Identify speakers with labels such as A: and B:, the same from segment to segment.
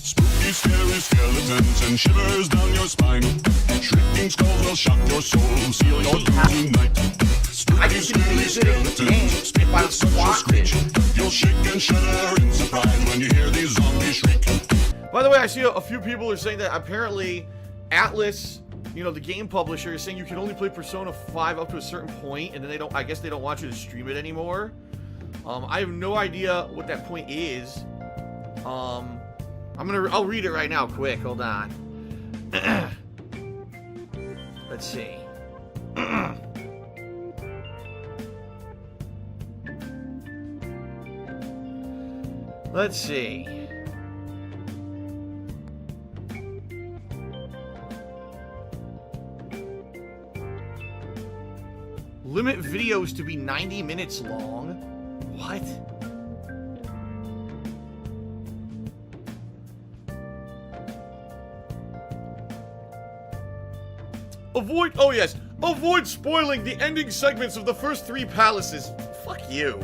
A: Spooky, scary skeletons and shivers down your spine. Shrieking skulls will shock your soul, seal your doom tonight. Spooky, scary skeletons spit with such a screech. You'll shake and shudder in surprise when you hear these zombies shriek.
B: By the way, I see a few people are saying that apparently Atlus, you know, the game publisher, is saying you can only play Persona 5 up to a certain point, and then they don't, I guess they don't want you to stream it anymore. I have no idea what that point is. I'll read it right now quick, hold on. Let's see. Let's see. Limit videos to be 90 minutes long? What? Avoid, oh yes, avoid spoiling the ending segments of the first 3 palaces. Fuck you.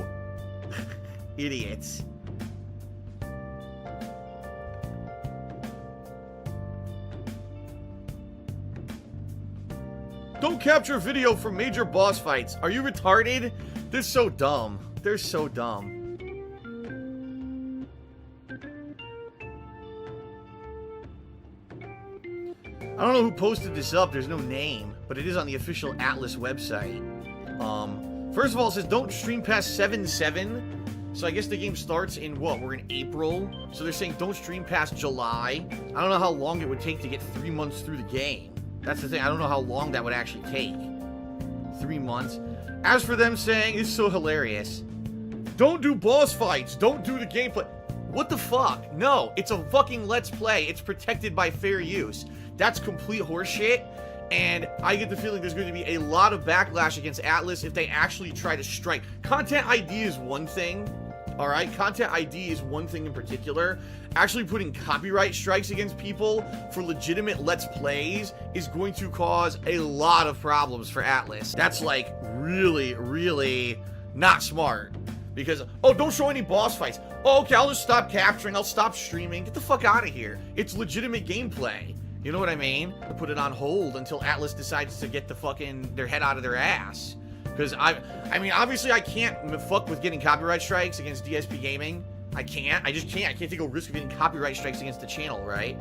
B: Idiots. Don't capture video from major boss fights. Are you retarded? They're so dumb. They're so dumb. I don't know who posted this up. There's no name, but it is on the official Atlus website. First of all, it says don't stream past 7/7. So I guess the game starts in what? We're in April. So they're saying don't stream past July. I don't know how long it would take to get 3 months through the game. That's the thing. I don't know how long that would actually take. 3 months. As for them saying, it's so hilarious. Don't do boss fights. Don't do the gameplay. What the fuck? No, it's a fucking Let's Play. It's protected by fair use. That's complete horseshit. And I get the feeling there's going to be a lot of backlash against Atlus if they actually try to strike. Content ID is one thing. Alright, Content ID is one thing in particular. Actually putting copyright strikes against people for legitimate Let's Plays is going to cause a lot of problems for Atlus. That's like really, really not smart. Because, oh, don't show any boss fights. Oh, okay, I'll just stop capturing, I'll stop streaming. Get the fuck out of here. It's legitimate gameplay. You know what I mean? Put it on hold until Atlus decides to get their head out of their ass. Because I mean, obviously I can't fuck with getting copyright strikes against DSP Gaming. I can't. I just can't. I can't take a risk of getting copyright strikes against the channel, right?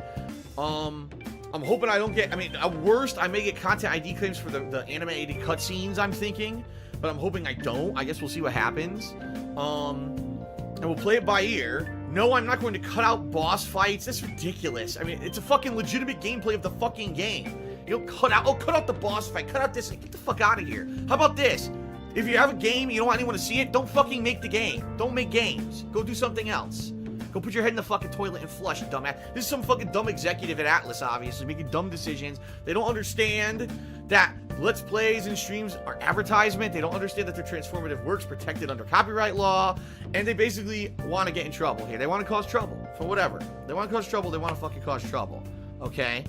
B: I'm hoping I don't get, I mean, at worst, I may get Content ID claims for the animated cutscenes, I'm thinking. But I'm hoping I don't. I guess we'll see what happens. And we'll play it by ear. No, I'm not going to cut out boss fights. That's ridiculous. I mean, it's a fucking legitimate gameplay of the fucking game. You don't cut out the boss fight. Cut out this. Get the fuck out of here. How about this? If you have a game, you don't want anyone to see it, don't fucking make the game. Don't make games. Go do something else. Go put your head in the fucking toilet and flush, dumbass. This is some fucking dumb executive at Atlus, obviously, making dumb decisions. They don't understand that Let's Plays and streams are advertisement. They don't understand that their transformative work's protected under copyright law. And they basically want to get in trouble here. They want to cause trouble for whatever. They want to cause trouble. They want to fucking cause trouble. Okay?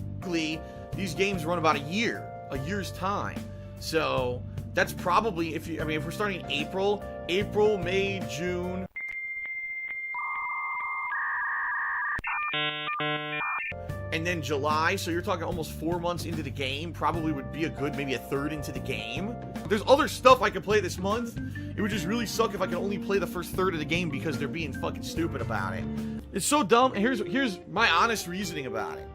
B: These games run about a year's time. So that's probably, if we're starting in April, May, June. And then July, so you're talking almost 4 months into the game, probably would be maybe a third into the game. There's other stuff I could play this month. It would just really suck if I could only play the first third of the game because they're being fucking stupid about it. It's so dumb, and here's my honest reasoning about it.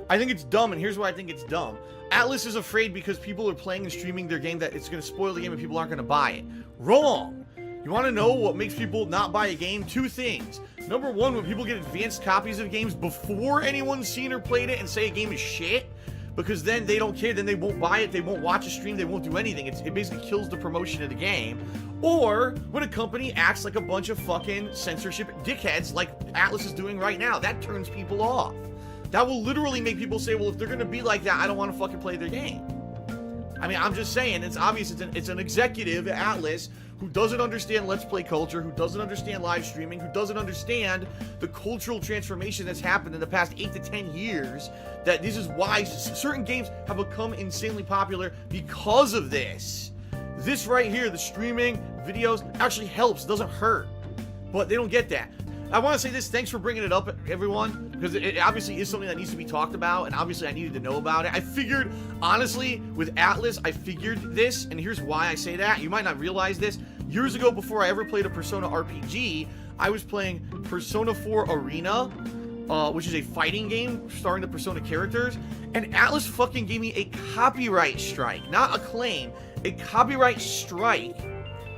B: I think it's dumb, and here's why I think it's dumb. Atlus is afraid because people are playing and streaming their game that it's going to spoil the game and people aren't going to buy it. Wrong! You want to know what makes people not buy a game? 2 things. Number 1, when people get advanced copies of games before anyone's seen or played it and say a game is shit, because then they don't care, then they won't buy it, they won't watch a stream, they won't do anything. It basically kills the promotion of the game. Or when a company acts like a bunch of fucking censorship dickheads like Atlus is doing right now. That turns people off. That will literally make people say, well, if they're going to be like that, I don't want to fucking play their game. I mean, I'm just saying, it's obvious it's an executive at Atlus who doesn't understand Let's Play culture, who doesn't understand live streaming, who doesn't understand the cultural transformation that's happened in the past 8 to 10 years, that this is why certain games have become insanely popular because of this. This right here, the streaming, videos, actually helps, doesn't hurt. But they don't get that. I want to say this, thanks for bringing it up, everyone, because it obviously is something that needs to be talked about, and obviously I needed to know about it. I figured, honestly, with Atlus, I figured this, and here's why I say that. You might not realize this. Years ago, before I ever played a Persona RPG, I was playing Persona 4 Arena, which is a fighting game starring the Persona characters, and Atlus fucking gave me a copyright strike, not a claim, a copyright strike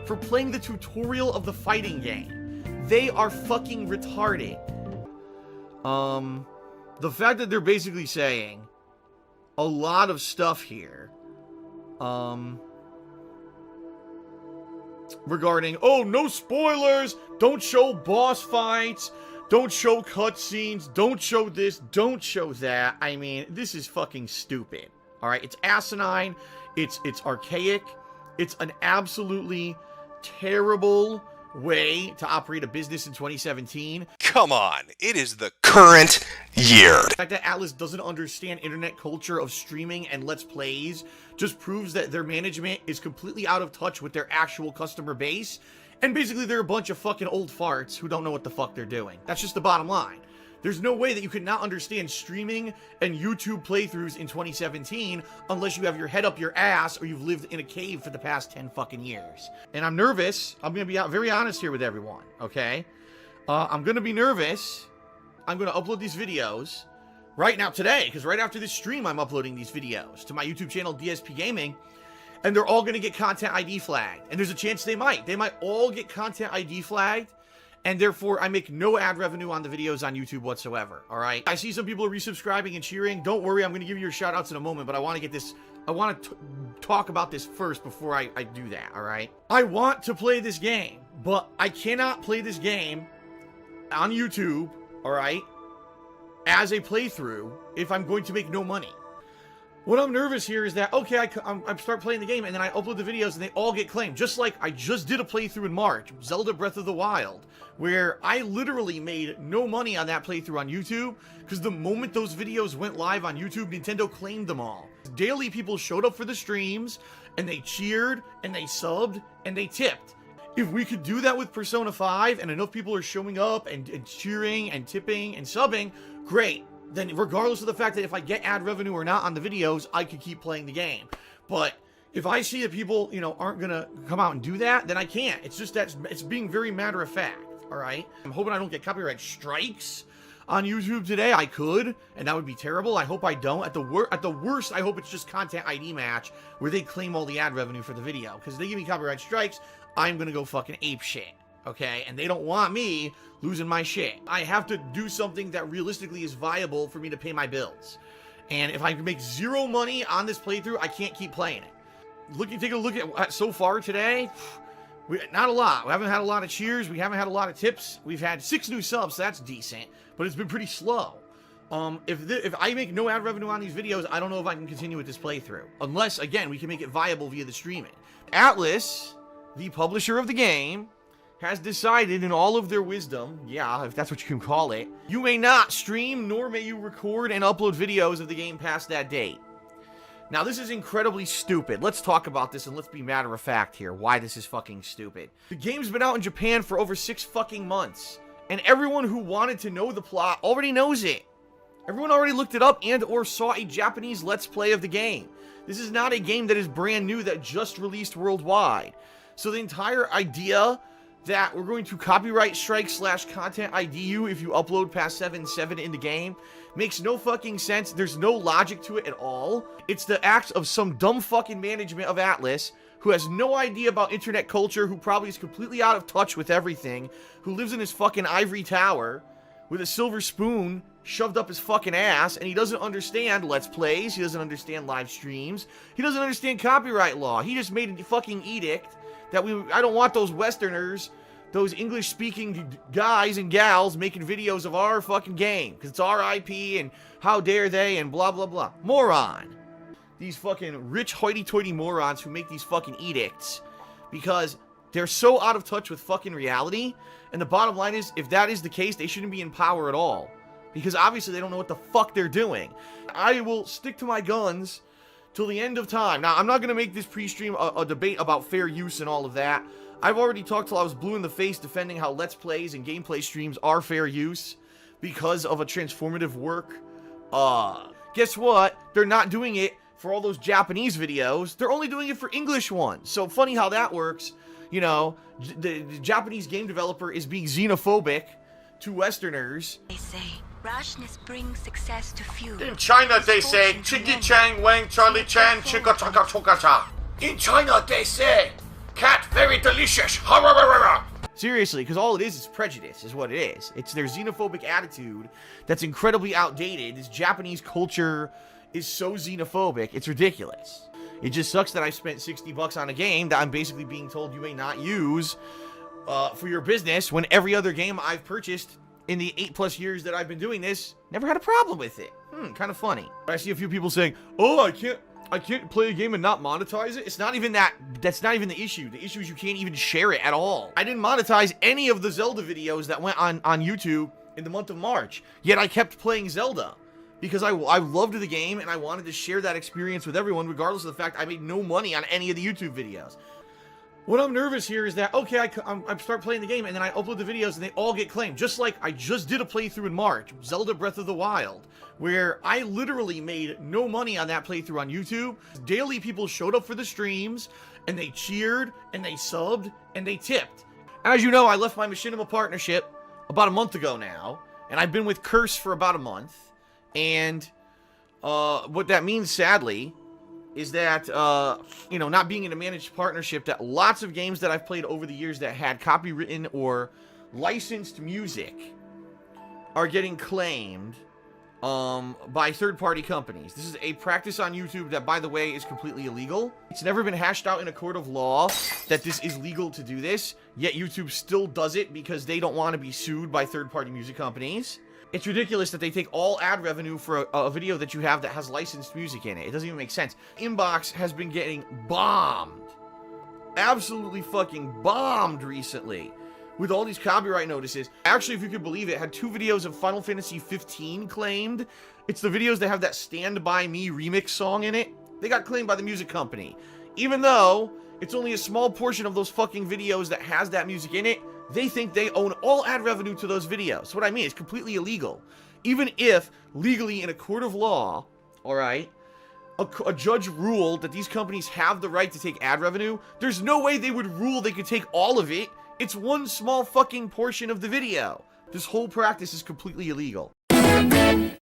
B: for playing the tutorial of the fighting game. They are fucking retarded. The fact that they're basically saying a lot of stuff here, regarding, oh, no spoilers, don't show boss fights, don't show cutscenes, don't show this, don't show that. I mean, this is fucking stupid. Alright, it's asinine, it's archaic, it's an absolutely terrible way to operate a business in 2017.
C: Come on, it is the current year.
B: The fact that Atlus doesn't understand internet culture of streaming and Let's Plays just proves that their management is completely out of touch with their actual customer base, and basically they're a bunch of fucking old farts who don't know what the fuck they're doing. That's just the bottom line. There's no way that you could not understand streaming and YouTube playthroughs in 2017 unless you have your head up your ass or you've lived in a cave for the past 10 fucking years. And I'm nervous. I'm going to be very honest here with everyone, okay? I'm going to be nervous. I'm going to upload these videos right now today, because right after this stream I'm uploading these videos to my YouTube channel, DSP Gaming, and they're all going to get Content ID flagged. And there's a chance they might. They might all get Content ID flagged. And therefore, I make no ad revenue on the videos on YouTube whatsoever, all right? I see some people are resubscribing and cheering. Don't worry, I'm going to give you your shout-outs in a moment, but I want to get this... I want to talk about this first before I do that, all right? I want to play this game, but I cannot play this game on YouTube, all right, as a playthrough if I'm going to make no money. What I'm nervous here is that, okay, I start playing the game, and then I upload the videos, and they all get claimed. Just like I just did a playthrough in March, Zelda Breath of the Wild, where I literally made no money on that playthrough on YouTube, because the moment those videos went live on YouTube, Nintendo claimed them all. Daily people showed up for the streams, and they cheered, and they subbed, and they tipped. If we could do that with Persona 5, and enough people are showing up, and cheering, and tipping, and subbing, great. Then regardless of the fact that if I get ad revenue or not on the videos, I could keep playing the game. But if I see that people, you know, aren't gonna come out and do that, then I can't. It's just that it's being very matter of fact, all right? I'm hoping I don't get copyright strikes on YouTube today. I could, and that would be terrible. I hope I don't. At the worst, I hope it's just Content ID match where they claim all the ad revenue for the video. Because if they give me copyright strikes, I'm gonna go fucking ape shit, okay? And they don't want me losing my shit. I have to do something that realistically is viable for me to pay my bills. And if I make zero money on this playthrough, I can't keep playing it. Take a look at so far today. Not a lot. We haven't had a lot of cheers. We haven't had a lot of tips. We've had 6 new subs. So that's decent, but it's been pretty slow. If I make no ad revenue on these videos, I don't know if I can continue with this playthrough. Unless, again, we can make it viable via the streaming. Atlus, the publisher of the game, has decided in all of their wisdom, yeah, if that's what you can call it, you may not stream nor may you record and upload videos of the game past that date. Now, this is incredibly stupid. Let's talk about this and let's be matter of fact here, why this is fucking stupid. The game's been out in Japan for over 6 fucking months, and everyone who wanted to know the plot already knows it. Everyone already looked it up and or saw a Japanese Let's Play of the game. This is not a game that is brand new that just released worldwide. So the entire idea that we're going to copyright strike / content ID you if you upload past 7.7 in the game makes no fucking sense. There's no logic to it at all. It's the acts of some dumb fucking management of Atlus who has no idea about internet culture, who probably is completely out of touch with everything, who lives in his fucking ivory tower with a silver spoon shoved up his fucking ass, and he doesn't understand Let's Plays, he doesn't understand live streams, he doesn't understand copyright law. He just made a fucking edict that I don't want those Westerners, those English-speaking guys and gals making videos of our fucking game, because it's our IP, and how dare they, and blah, blah, blah. Moron. These fucking rich hoity-toity morons who make these fucking edicts, because they're so out of touch with fucking reality, and the bottom line is, if that is the case, they shouldn't be in power at all, because obviously they don't know what the fuck they're doing. I will stick to my guns till the end of time. Now, I'm not going to make this pre-stream a debate about fair use and all of that. I've already talked till I was blue in the face defending how Let's Plays and gameplay streams are fair use because of a transformative work. Guess what? They're not doing it for all those Japanese videos. They're only doing it for English ones. So funny how that works. You know, the Japanese game developer is being xenophobic to Westerners.
D: They say rashness brings success to few.
E: In China, they say, Chiggy Chang Wang Charlie Chan Chika Chaka Choka Cha. In China, they say, cat very delicious. Ha ra ra ra ra.
B: Seriously, because all it is prejudice, is what it is. It's their xenophobic attitude that's incredibly outdated. This Japanese culture is so xenophobic, it's ridiculous. It just sucks that I spent $60 on a game that I'm basically being told you may not use for your business when every other game I've purchased in the 8+ years that I've been doing this never had a problem with it. Kind of funny. I see a few people saying, oh, I can't play a game and not monetize it. It's not even that's not even the issue. The issue is you can't even share it at all. I didn't monetize any of the Zelda videos that went on YouTube in the month of March, yet I kept playing Zelda because I loved the game and I wanted to share that experience with everyone regardless of the fact I made no money on any of the YouTube videos. What I'm nervous here is that, okay, I start playing the game and then I upload the videos and they all get claimed. Just like I just did a playthrough in March, Zelda Breath of the Wild, where I literally made no money on that playthrough on YouTube. Daily people showed up for the streams and they cheered and they subbed and they tipped. As you know, I left my Machinima partnership about a month ago now, and I've been with Curse for about a month. And what that means, sadly, is that, you know, not being in a managed partnership, that lots of games that I've played over the years that had copywritten or licensed music are getting claimed by third-party companies. This is a practice on YouTube that, by the way, is completely illegal. It's never been hashed out in a court of law that this is legal to do this, yet YouTube still does it because they don't want to be sued by third-party music companies. It's ridiculous that they take all ad revenue for a video that you have that has licensed music in it. It doesn't even make sense. Inbox has been getting bombed. Absolutely fucking bombed recently with all these copyright notices. Actually, if you could believe it, had 2 videos of Final Fantasy 15 claimed. It's the videos that have that Stand By Me remix song in it. They got claimed by the music company. Even though it's only a small portion of those fucking videos that has that music in it, they think they own all ad revenue to those videos. So what I mean, it's completely illegal. Even if, legally in a court of law, alright, a judge ruled that these companies have the right to take ad revenue, there's no way they would rule they could take all of it. It's one small fucking portion of the video. This whole practice is completely illegal.